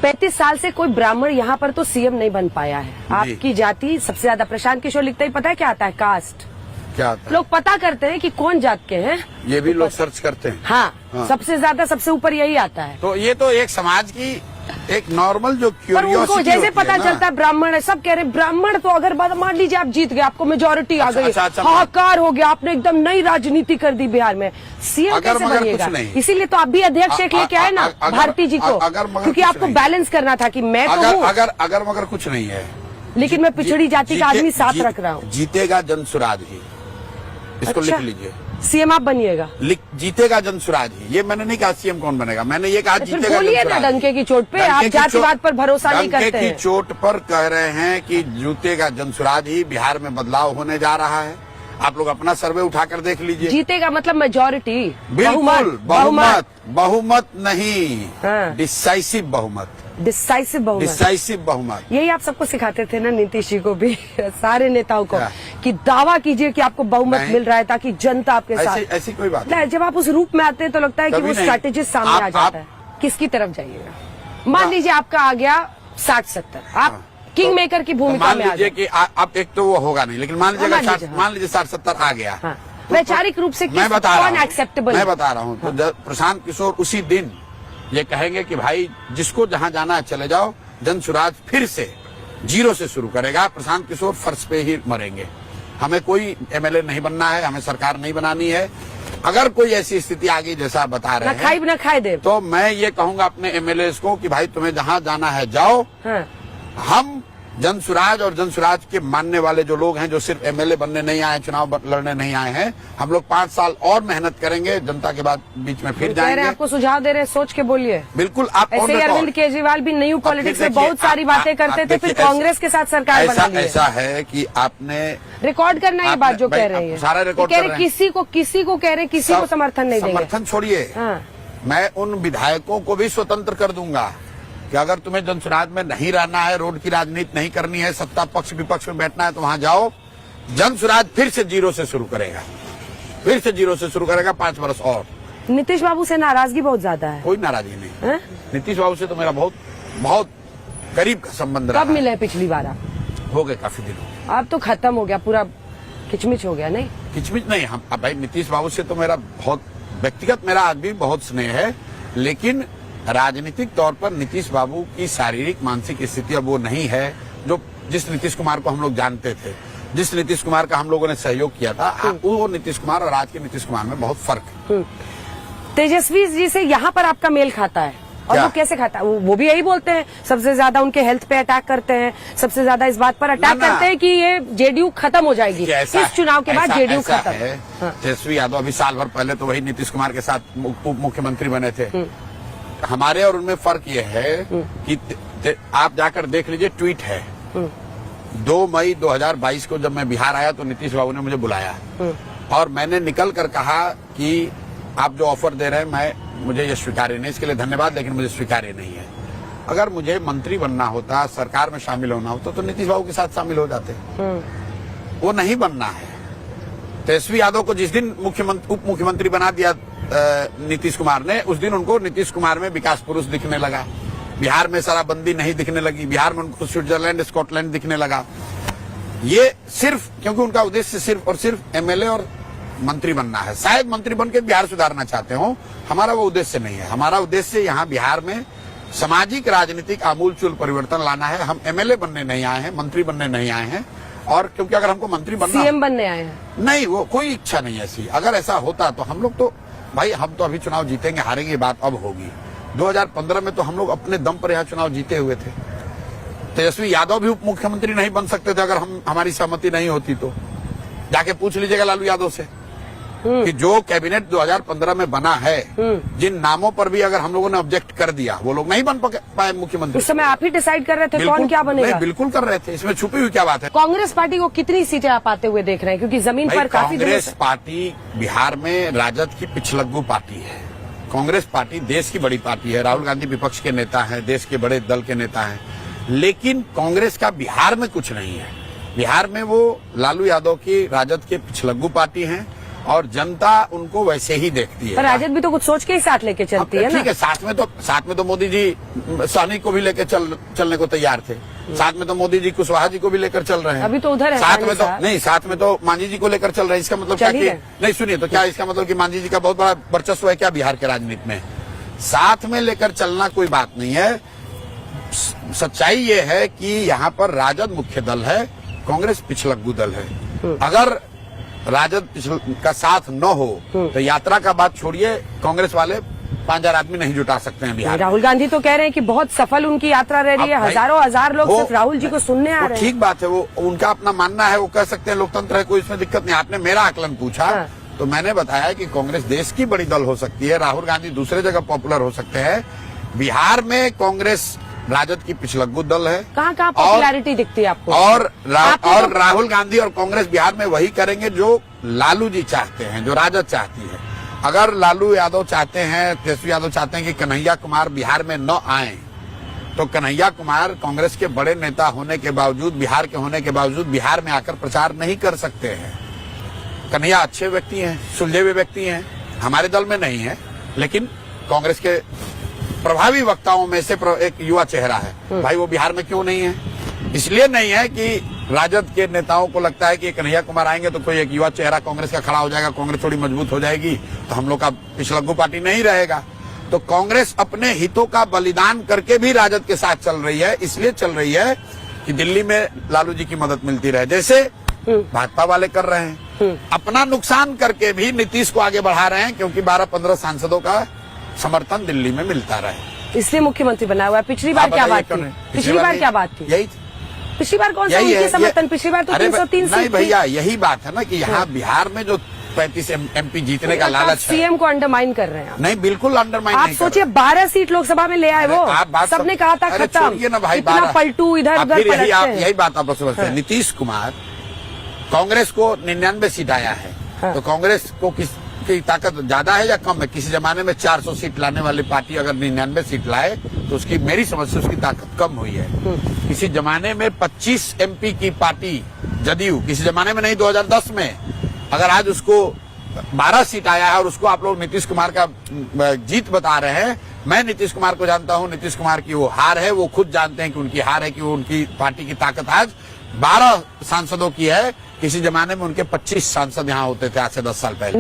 35 साल से कोई ब्राह्मण यहाँ पर तो सीएम नहीं बन पाया है। आपकी जाति सबसे ज्यादा, प्रशांत किशोर लिखते ही पता है क्या आता है? कास्ट। क्या आता है? लोग पता करते हैं कि कौन जात के हैं, ये भी लोग सर्च करते हैं। हाँ, सबसे ज्यादा सबसे ऊपर यही आता है। तो ये तो एक समाज की एक नॉर्मल जो पर उनको जैसे पता चलता है ब्राह्मण है, सब कह रहे ब्राह्मण, तो अगर मान लीजिए आप जीत गए, आपको मेजोरिटी आ गई, हाहाकार हो गया, आपने एकदम नई राजनीति कर दी बिहार में, सीएम कैसे बनिएगा? इसीलिए तो आप भी अध्यक्ष एक लेके आए ना भारती जी को, क्योंकि आपको बैलेंस करना था कि मैं तो हूँ, अगर मगर कुछ नहीं है, लेकिन मैं पिछड़ी जाति का आदमी साथ रख रहा हूँ। जीतेगा जनसुराज ही, इसको लिख लीजिए। सीएम आप बनिएगा? जीतेगा जनसुराज ही। ये मैंने नहीं कहा सीएम कौन बनेगा, मैंने ये कहा जीतेगा बोलिए ना, डंके की चोट पे आप जातिवाद पर भरोसा नहीं करते हैं। डंके की चोट पर कह रहे हैं कि जीतेगा जनसुराज ही, बिहार में बदलाव होने जा रहा है। आप लोग अपना सर्वे उठाकर देख लीजिए। जीतेगा मतलब मेजोरिटी, बिल्कुल बहुमत नहीं, डिसाइसिव बहुमत। डिसाइसिव बहुमत। यही आप सबको सिखाते थे ना, नीतीश जी को भी, सारे नेताओं को, कि दावा कीजिए कि आपको बहुमत मिल रहा है ताकि जनता आपके साथ। ऐसी कोई बात नहीं। जब आप उस रूप में आते हैं तो लगता है कि वो स्ट्रैटेजिस्ट सामने आ जाता है। किसकी तरफ जाइएगा? मान लीजिए आपका आ गया 60-70, आप किंग मेकर की भूमिका में आ गए कि आप, एक तो वो होगा नहीं, लेकिन मान लीजिए 60-70 आ गया, वैचारिक रूप से कौन एक्सेप्टेबल? मैं बता रहा हूँ। तो प्रशांत किशोर उसी दिन ये कहेंगे कि भाई जिसको जहां जाना है चले जाओ, जनसुराज फिर से जीरो से शुरू करेगा, प्रशांत किशोर फर्श पे ही मरेंगे। हमें कोई एमएलए नहीं बनना है, हमें सरकार नहीं बनानी है। अगर कोई ऐसी स्थिति आ गई जैसा आप बता रहे हैं, न खाई दे, तो मैं ये कहूंगा अपने एमएलए को कि भाई तुम्हें जहां जाना है जाओ। हम जनसुराज और जनसुराज के मानने वाले जो लोग हैं, जो सिर्फ एमएलए बनने नहीं आए, चुनाव लड़ने नहीं आए हैं, हम लोग 5 साल और मेहनत करेंगे, जनता के बाद बीच में फिर जाएंगे। आपको सुझाव दे रहे हैं, सोच के बोलिए। बिल्कुल। आप ऐसे अरविंद केजरीवाल भी न्यू पॉलिटिक्स में बहुत सारी बातें करते थे, फिर कांग्रेस के साथ सरकार बना ली। ऐसा है कि आपने रिकॉर्ड करना ये बात जो कह रहे हैं, सारा रिकॉर्ड कह रहे, किसी को कह रहे, किसी को समर्थन नहीं देंगे। समर्थन छोड़िए, मैं उन विधायकों को भी स्वतंत्र कर दूंगा कि अगर तुम्हें जनसुराज में नहीं रहना है, रोड की राजनीति नहीं करनी है, सत्ता पक्ष विपक्ष में बैठना है, तो वहां जाओ। जनसुराज फिर से जीरो से शुरू करेगा, 5 वर्ष और। नीतीश बाबू से नाराजगी बहुत ज्यादा है? कोई नाराजगी नहीं। नीतीश बाबू से तो मेरा बहुत बहुत करीब का संबंध रहा। कब मिले पिछली बार आप? हो गए काफी दिनों। अब तो खत्म हो गया, पूरा किचमिच हो गया। नहीं किचमिच नहीं, हम भाई नीतीश बाबू से तो मेरा बहुत व्यक्तिगत, मेरा आज भी बहुत स्नेह है, लेकिन राजनीतिक तौर पर नीतीश बाबू की शारीरिक मानसिक स्थिति अब वो नहीं है जो जिस नीतीश कुमार को हम लोग जानते थे, जिस नीतीश कुमार का हम लोगों ने सहयोग किया था। वो नीतीश कुमार और आज के नीतीश कुमार में बहुत फर्क है। तेजस्वी जी से यहाँ पर आपका मेल खाता है, और वो कैसे खाता है? वो भी यही बोलते हैं, सबसे ज्यादा उनके हेल्थ पे अटैक करते हैं, सबसे ज्यादा इस बात पर अटैक करते हैं कि ये जेडीयू खत्म हो जाएगी, इस चुनाव के बाद जेडीयू खत्म है। तेजस्वी यादव अभी साल भर पहले तो वही नीतीश कुमार के साथ उप मुख्यमंत्री बने थे। हमारे और उनमें फर्क ये है कि आप जाकर देख लीजिए, ट्वीट है 2 मई 2022 को जब मैं बिहार आया तो नीतीश बाबू ने मुझे बुलाया, और मैंने निकल कर कहा कि आप जो ऑफर दे रहे हैं मुझे ये स्वीकार्य नहीं, इसके लिए धन्यवाद, लेकिन मुझे स्वीकार्य नहीं है। अगर मुझे मंत्री बनना होता, सरकार में शामिल होना होता, तो नीतीश बाबू के साथ शामिल हो जाते। वो नहीं बनना है। तेजस्वी यादव को जिस दिन उप मुख्यमंत्री बना दिया नीतीश कुमार ने, उस दिन उनको नीतीश कुमार में विकास पुरुष दिखने लगा, बिहार में शराबबंदी नहीं दिखने लगी, बिहार में उनको स्विट्जरलैंड स्कॉटलैंड दिखने लगा। ये सिर्फ क्योंकि उनका उद्देश्य सिर्फ और सिर्फ एमएलए और मंत्री बनना है। शायद मंत्री बनकर बिहार सुधारना चाहते हो, हमारा वो उद्देश्य नहीं है। हमारा उद्देश्य यहाँ बिहार में सामाजिक राजनीतिक आमूलचूल परिवर्तन लाना है। हम एमएलए बनने नहीं आए हैं, मंत्री बनने नहीं आए हैं, और क्योंकि अगर हमको मंत्री बनना, सीएम बनने आए हैं, नहीं, वो कोई इच्छा नहीं ऐसी। अगर ऐसा होता तो हम लोग तो भाई, हम तो अभी चुनाव जीतेंगे हारेंगे ये बात अब होगी। 2015 में तो हम लोग अपने दम पर यहाँ चुनाव जीते हुए थे। तेजस्वी यादव भी उप मुख्यमंत्री नहीं बन सकते थे अगर हमारी सहमति नहीं होती तो। जाके पूछ लीजिएगा लालू यादव से कि जो कैबिनेट 2015 में बना है, जिन नामों पर भी अगर हम लोगों ने ऑब्जेक्ट कर दिया, वो लोग नहीं बन पाए मुख्यमंत्री। उस समय आप ही डिसाइड कर रहे थे कौन क्या बनेगा? बिल्कुल कर रहे थे, इसमें छुपी हुई क्या बात है? कांग्रेस पार्टी को कितनी सीटें आप आते हुए देख रहे हैं? क्योंकि जमीन पर काफी कांग्रेस पार्टी बिहार में राजद की पिछलग्गू पार्टी है। कांग्रेस पार्टी देश की बड़ी पार्टी है, राहुल गांधी विपक्ष के नेता हैं, देश के बड़े दल के नेता हैं, लेकिन कांग्रेस का बिहार में कुछ नहीं है। बिहार में वो लालू यादव की राजद के पिछलग्गू पार्टी हैं, और जनता उनको वैसे ही देखती है। पर राजद भी तो कुछ सोच के ही साथ लेके चलती है ना। ठीक है, साथ में तो मोदी जी सहनी को भी लेकर चलने को तैयार थे। साथ में तो मोदी जी कुशवाहा जी को भी लेकर चल रहे हैं। अभी तो उधर है साथ में तो मांझी जी को लेकर चल रहे हैं। इसका मतलब क्या कि नहीं, सुनिए, तो क्या इसका मतलब कि मांझी जी का बहुत बड़ा वर्चस्व है क्या बिहार के राजनीति में? साथ में लेकर चलना कोई बात नहीं है। सच्चाई ये है कि यहाँ पर राजद मुख्य दल है, कांग्रेस पिछलग्गू दल है। अगर राजद का साथ न हो तो यात्रा का बात छोड़िए, कांग्रेस वाले 5,000 आदमी नहीं जुटा सकते हैं बिहार। राहुल गांधी तो कह रहे हैं कि बहुत सफल उनकी यात्रा रह रही है, हजार लोग सिर्फ राहुल जी को सुनने आ रहे हैं। ठीक बात है, वो उनका अपना मानना है, वो कह सकते हैं, लोकतंत्र है, कोई इसमें दिक्कत नहीं। आपने मेरा आकलन पूछा तो मैंने बताया कि कांग्रेस देश की बड़ी दल हो सकती है, राहुल गांधी दूसरे जगह पॉपुलर हो सकते हैं। बिहार में कांग्रेस राजद की पिछलग्गू दल है। कहाँ पॉपुलैरिटी दिखती है आपको? और राहुल गांधी और कांग्रेस बिहार में वही करेंगे जो लालू जी चाहते हैं, जो राजद चाहती है। अगर लालू यादव चाहते हैं, तेजस्वी यादव चाहते हैं कि कन्हैया कुमार बिहार में न आए, तो कन्हैया कुमार कांग्रेस के बड़े नेता होने के बावजूद, बिहार के होने के बावजूद बिहार में आकर प्रचार नहीं कर सकते हैं। कन्हैया अच्छे व्यक्ति हैं, सुलझे हुए व्यक्ति हैं, हमारे दल में नहीं है, लेकिन कांग्रेस के प्रभावी वक्ताओं में से एक युवा चेहरा है। भाई वो बिहार में क्यों नहीं है? इसलिए नहीं है कि राजद के नेताओं को लगता है कि कन्हैया कुमार आएंगे तो कोई एक युवा चेहरा कांग्रेस का खड़ा हो जाएगा, कांग्रेस थोड़ी मजबूत हो जाएगी, तो हम लोग का पिछलग्गू पार्टी नहीं रहेगा। तो कांग्रेस अपने हितों का बलिदान करके भी राजद के साथ चल रही है। इसलिए चल रही है कि दिल्ली में लालू जी की मदद मिलती रहे, जैसे भाजपा वाले कर रहे हैं। अपना नुकसान करके भी नीतीश को आगे बढ़ा रहे हैं, क्योंकि 12-15 सांसदों का समर्थन दिल्ली में मिलता रहे, इसलिए मुख्यमंत्री बना हुआ है। पिछली बार क्या बात थी? पिछली बार क्या बात थी? यही पिछली बार कौन सा उनकी समर्थन? पिछली बार तो 303 नहीं भैया, यही बात है ना कि यहाँ बिहार में जो 35 MP जीतने का लालच है, सीएम को अंडरमाइन कर रहे हैं। नहीं, बिल्कुल अंडरमाइन आप नहीं। सोचिए 12 सीट लोकसभा में ले आए वो, सबने कहा था खत्म, ना भाई, इतना पलटू इधर उधर पलटते हैं। यही बात आप समझते हैं। नीतीश कुमार, कांग्रेस को 99 सीट आया है, तो कांग्रेस को की ताकत ज्यादा है या कम है? किसी जमाने में 400 सीट लाने वाली पार्टी अगर 99 सीट लाए तो उसकी, मेरी समझ से उसकी ताकत कम हुई है। किसी जमाने में 25 MP की पार्टी जदयू, किसी जमाने में नहीं, 2010 में, अगर आज उसको 12 सीट आया है और उसको आप लोग नीतीश कुमार का जीत बता रहे हैं। मैं नीतीश कुमार को जानता हूं, नीतीश कुमार की वो हार है, वो खुद जानते हैं कि उनकी हार है, कि उनकी पार्टी की ताकत आज 12 सांसदों की है। किसी जमाने में उनके 25 सांसद यहाँ होते थे आज से 10 साल पहले।